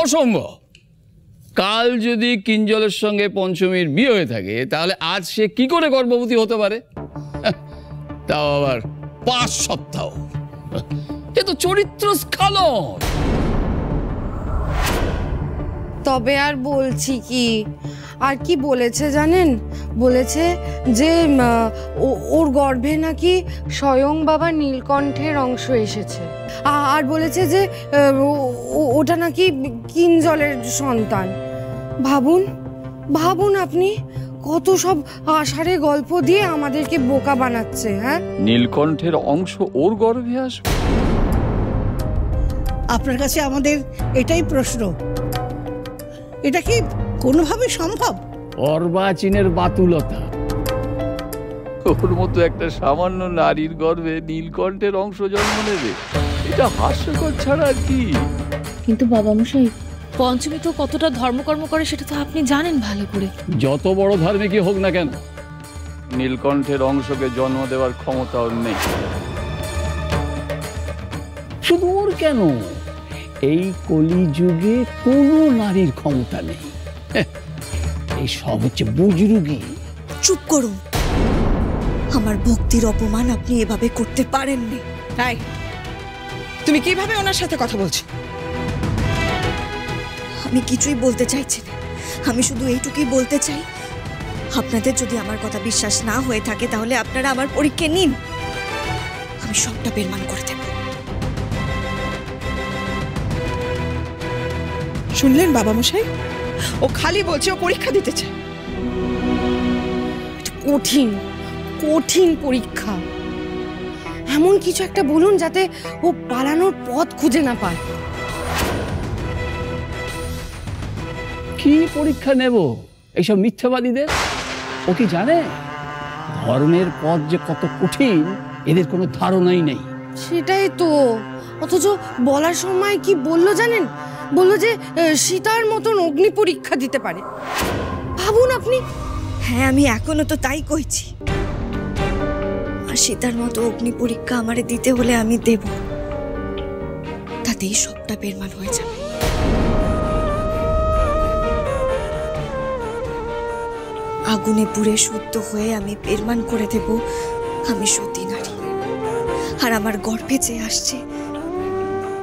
অসম্ভব। কাল যদি কিঞ্জলের সঙ্গে পঞ্চমীর বিয়ে হয়ে থাকে তাহলে আজ সে কি করে গর্ভবতী হতে পারে? তাও আবার 5 সপ্তাহ। এ তো চরিত্র স্খলন। তবে আর বলছি কি, আর কি বলেছে জানেন? বলেছে যে ওর গর্ভে নাকি স্বয়ং বাবা নীলকণ্ঠের অংশ এসেছে, আর বলেছে যে ওটা নাকি কিঞ্জলের সন্তান। ভাবুন ভাবুন আপনি, কত সব আষাঢ়ে গল্প দিয়ে আমাদেরকে বোকা বানাচ্ছে। হ্যাঁ, নীলকণ্ঠের অংশ ওর গর্ভে আসবে? আপনার কাছে আমাদের এটাই প্রশ্ন, এটা কি কোনোভাবে সম্ভব? অর্বাচীনের বাতুলতা। ওর মতো একটা সামান্য নারীর গর্ভে নীলকণ্ঠের অংশ জন্ম নেবে, এটা হাস্যকর ছাড়া আর কি। কিন্তু বাবা মশাই, পঞ্চমী তো কতটা ধর্মকর্ম করে সেটা তো আপনি জানেন ভালো করে। যত বড় ধার্মিকই হোক না কেন, নীলকণ্ঠের অংশকে জন্ম দেওয়ার ক্ষমতা ওর নেই। শুধু ওর কেন, এই কলিযুগে কোনো নারীর ক্ষমতা নেই। এই সব হচ্ছে বুজরুগি। চুপ করুন, আমার ভক্তির অপমান আপনি এভাবে করতে পারেননি। তাই তুমি কিভাবে ওনার সাথে কথা বলছো? আমি কিছুই বলতে চাইছি না, আমি শুধু এইটুকুই বলতে চাই, আপনাদের যদি আমার কথা বিশ্বাস না হয়ে থাকে তাহলে আপনারা আমার পরীক্ষা নিন, আমি সবটা বেরমান করে দেব। শুনলেন বাবা মশাই, ও খালি বলছে ও পরীক্ষা দিতে চায়। কঠিন কঠিন পরীক্ষা, এমন কিছু একটা বলুন যাতে ও পালানোর পথ খুঁজে না পায়। কি পরীক্ষা নেব এইসব মিথ্যাবাদীদের? ও কি জানে ধর্মের পথ যে কত কঠিন এদের কোনো ধারণাই নেই। সেটাই তো, অথচ বলার সময় কি বললো জানেন? বললো যে সীতার মতন অগ্নি পরীক্ষা দিতে পারে। ভাবুন আপনি। হ্যাঁ, আমি এখনো তো তাই কইছি, আর সীতার মতো অগ্নি পরীক্ষা আমারে দিতে হলে আমি দেব, তাতেই সবটা বেরমান হয়ে যাবে। আগুনে পুড়ে শুদ্ধ হয়ে আমি বেরমান করে দেব আমি সতী নারী, আর আমার গর্ভে যে আসছে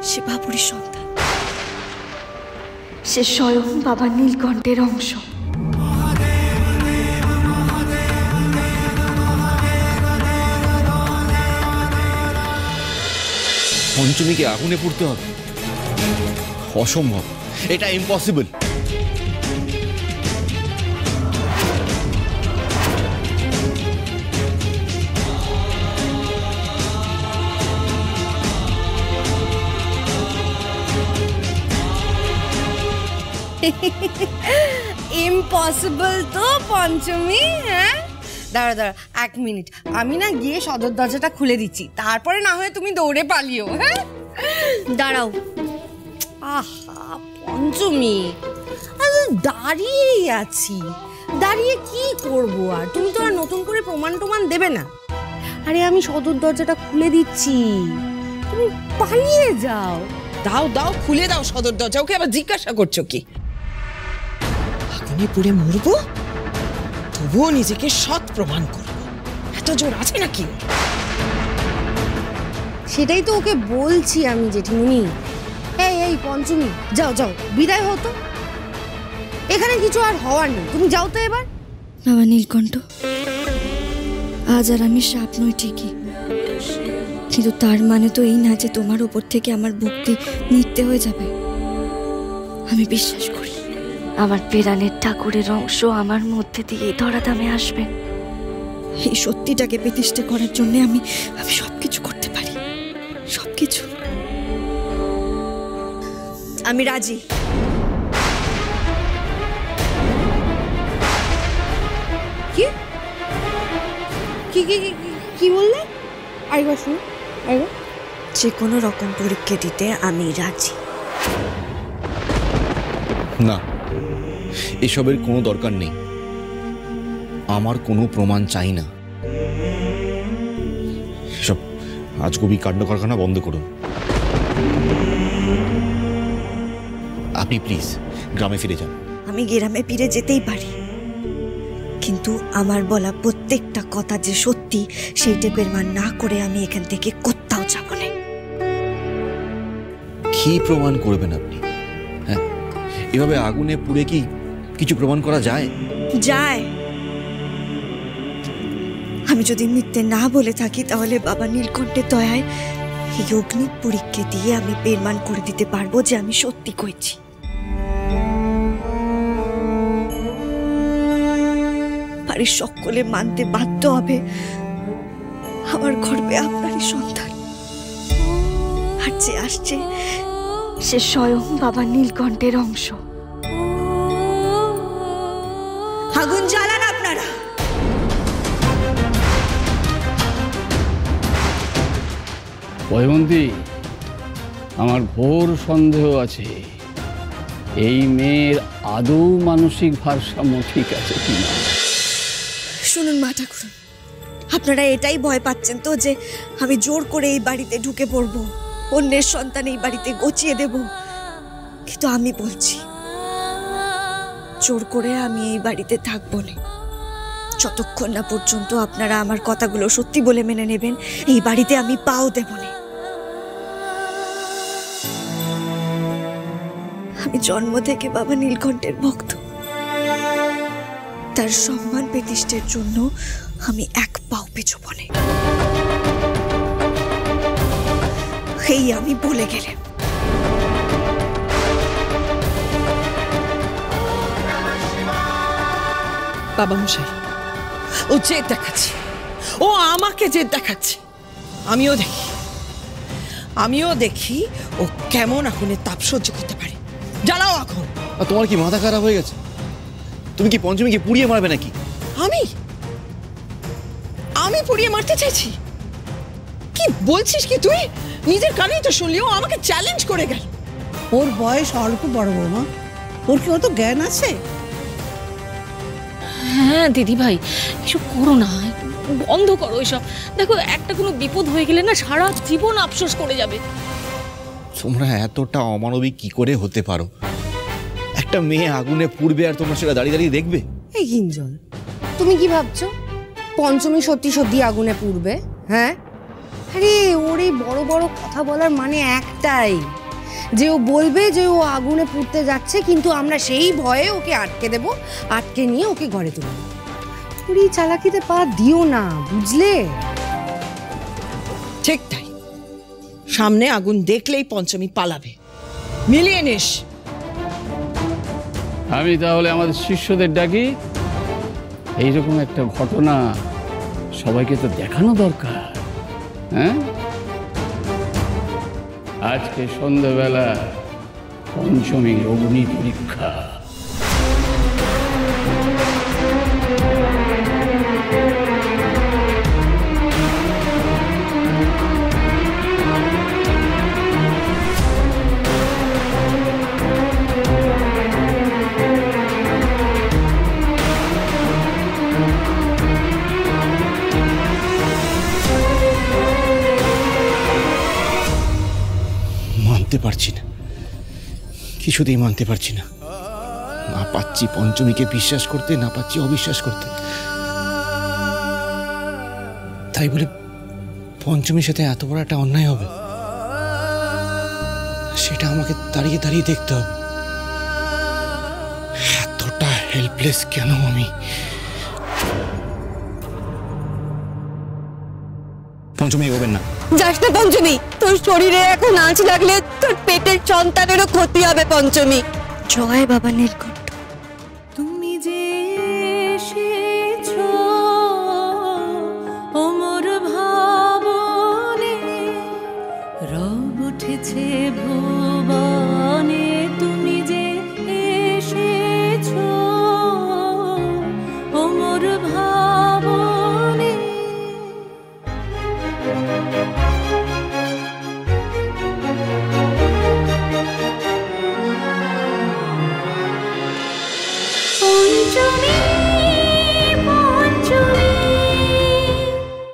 সে বাবুরি সন্তান, সে স্বয়ং বাবা নীলকণ্ঠের অংশ। পঞ্চমীকে আগুনে পুড়তে হবে? অসম্ভব, এটা ইম্পসিবল। ইম্পসিবল তো পঞ্চমী। হ্যাঁ, দাঁড়া দাঁড়া 1 মিনিট, আমি না গিয়ে সদর দরজাটা খুলে দিচ্ছি, তারপরে না হয় তুমি দৌড়ে পালিও। হ্যাঁ, দাঁড়াও। আহা পঞ্চমী, দাঁড়িয়েই আছি, দাঁড়িয়ে কি করব? আর তুমি তো আর নতুন করে প্রমাণ দেবে না। আরে আমি সদর দরজাটা খুলে দিচ্ছি, তুমি পালিয়ে যাও। দাও দাও, খুলে দাও সদর দরজা। ওকে আবার জিজ্ঞাসা করছো কি? আগুনে পুড়ে মরবো, তবুও নিজেকে সৎ প্রমাণ করবো, এত জোর আছে নাকি? সেটাই তো ওকে বলছি আমি জেঠিমণি। এই পঞ্চমী, যাও যাও, বিদায় হতো, এখানে কিছু আর হওয়ার নেই, তুমি যাও তো এবার। বাবা নীলকণ্ঠ, আজ আর আমি সাপ নই ঠিকই, কিন্তু তার মানে তো এই না যে তোমার উপর থেকে আমার ভক্তি মিথ্যে হয়ে যাবে। আমি বিশ্বাস করি আমার প্রাণের ঠাকুরের অংশ আমার মধ্যে দিয়ে ধরাধামে আসবেন। এই সত্যিটাকে প্রতিষ্ঠা করার জন্য আমি সবকিছু করতে পারি, সবকিছু। আমি রাজি। কি কি কি কি বললে? আরেকবার শুনো, আরেকবার। যে কোনো রকম পরীক্ষা দিতে আমি রাজি। না, এসবের কোনো দরকার নেই, আমার কোনো প্রমাণ চাই না। সব আজগুবি কাণ্ড কারখানা বন্ধ করুন। আপনি প্লিজ গ্রামে ফিরে যান। আমি গ্রামে ফিরে যেতেই পারি, কিন্তু আমার বলা প্রত্যেকটা কথা যে সত্যি সেইটা প্রমাণ না করে আমি এখান থেকে কোথাও যাব না। কি প্রমাণ করবেন আপনি? হ্যাঁ, এভাবে আগুনে পুড়ে কি কিছু প্রমাণ করা যায়? যায়। আমি যদি মিথ্যে না বলে থাকি তাহলে বাবা নীলকণ্ঠের দয়ায় এই অগ্নি পরীক্ষা দিয়ে আমি প্রমাণ করে দিতে পারবো যে আমি সত্যি কইছি। বাড়ির সকলে মানতে বাধ্য হবে আমার গর্ভে আপনারই সন্তান, আর যে আসছে সে স্বয়ং বাবা নীলকণ্ঠের অংশ। আগুন জ্বালান আপনারা। বয়বন্তী, আমার ঘোর সন্দেহ আছে এই মেয়ের আদৌ মানসিক ভারসাম্য ঠিক আছে কিনা। শুনুন মা ঠাকুর, আপনারা এটাই ভয় পাচ্ছেন তো যে আমি জোর করে এই বাড়িতে ঢুকে পড়ব, অন্যের সন্তান এই বাড়িতে গচিয়ে দেব। কিন্তু আমি বলছি জোর করে আমি এই বাড়িতে থাকবো না। যতক্ষণ না পর্যন্ত আপনারা আমার কথাগুলো সত্যি বলে মেনে নেবেন, এই বাড়িতে আমি পাও দেব না। আমি জন্ম থেকে বাবা নীলকণ্ঠের ভক্ত, তার সম্মান প্রতিষ্ঠার জন্য আমি এক পাও পিছব না। এই আমি বলে গেলাম। বাবা মশাই, ও জেদ দেখাচ্ছে, ও আমাকে জেদ দেখাচ্ছে। আমিও দেখি ও কেমন আগুনের তাপ সহ্য করতে পারে। জ্বালাও আগুন। আর তোমার কি মাথা খারাপ হয়ে গেছে? তুমি কি পঞ্চমীকে পুড়িয়ে মারবে নাকি? আমি পুড়িয়ে মারতে চাইছি? কি বলছিস কি তুই? নিজের কানেই তো শুনলি, ও আমাকে চ্যালেঞ্জ করে গেল। ওর বয়স অল্প বড় বৌমা, ওর কি অত জ্ঞান আছে? হ্যাঁ দিদি ভাই, এসব করো না, বন্ধ করো এসব। দেখো, একটা কোনো বিপদ হয়ে গেলে না সারা জীবন আফসোস করে যাবে। তোমরা এতটা অমানবিক কি করে হতে পারো? একটা মেয়ে আগুনে পুড়বে আর তোমরা সেটা দাঁড়িয়ে দাঁড়িয়ে দেখবে? এই কিঞ্জল, তুমি কি ভাবছো পঞ্চমী সত্যি সত্যি আগুনে পুড়বে? হ্যাঁ, আরে ওর এই বড় বড় কথা বলার মানে একটাই, যে ও বলবে যে ও আগুনে পুড়তে যাচ্ছে, কিন্তু আমরা সেই ভয়ে ওকে আটকে দেব, আটকে নিয়ে ওকে ঘরে তুলব। পুরি চালাকিতে পা দিও না, বুঝলে? ঠিক তাই, সামনে আগুন দেখলেই পঞ্চমী পালাবে। মিলিয়ে নিস। আমি তাহলে আমাদের শিষ্যদের ডাকি, এইরকম একটা ঘটনা সবাইকে তো দেখানো দরকার। হ্যাঁ, আজকে সন্ধ্যাবেলা পঞ্চমীর অগ্নি পরীক্ষা। মানতে পারছি না, কিছুতেই মানতে পারছি না। না পাচ্ছি পঞ্চমীকে বিশ্বাস করতে, না পাচ্ছি অবিশ্বাস করতে। তাই বলে পঞ্চমীর সাথে এত বড় একটা অন্যায় হবে, সেটা আমাকে দাঁড়িয়ে দাঁড়িয়ে দেখতে হবে। এতটা হেল্পলেস কেন আমি? পঞ্চমী এগোবেন না। যাস না পঞ্চমী, তোর শরীরে এখন আঁচ লাগলে তোর পেটের সন্তানেরও ক্ষতি হবে পঞ্চমী। জয় বাবা নীলকণ্ঠ। তুমি যে এসেছো ওমর ভাবনে, রব উঠেছে ভুবনে, তুমি যে এসেছো ওমর ভাবনে।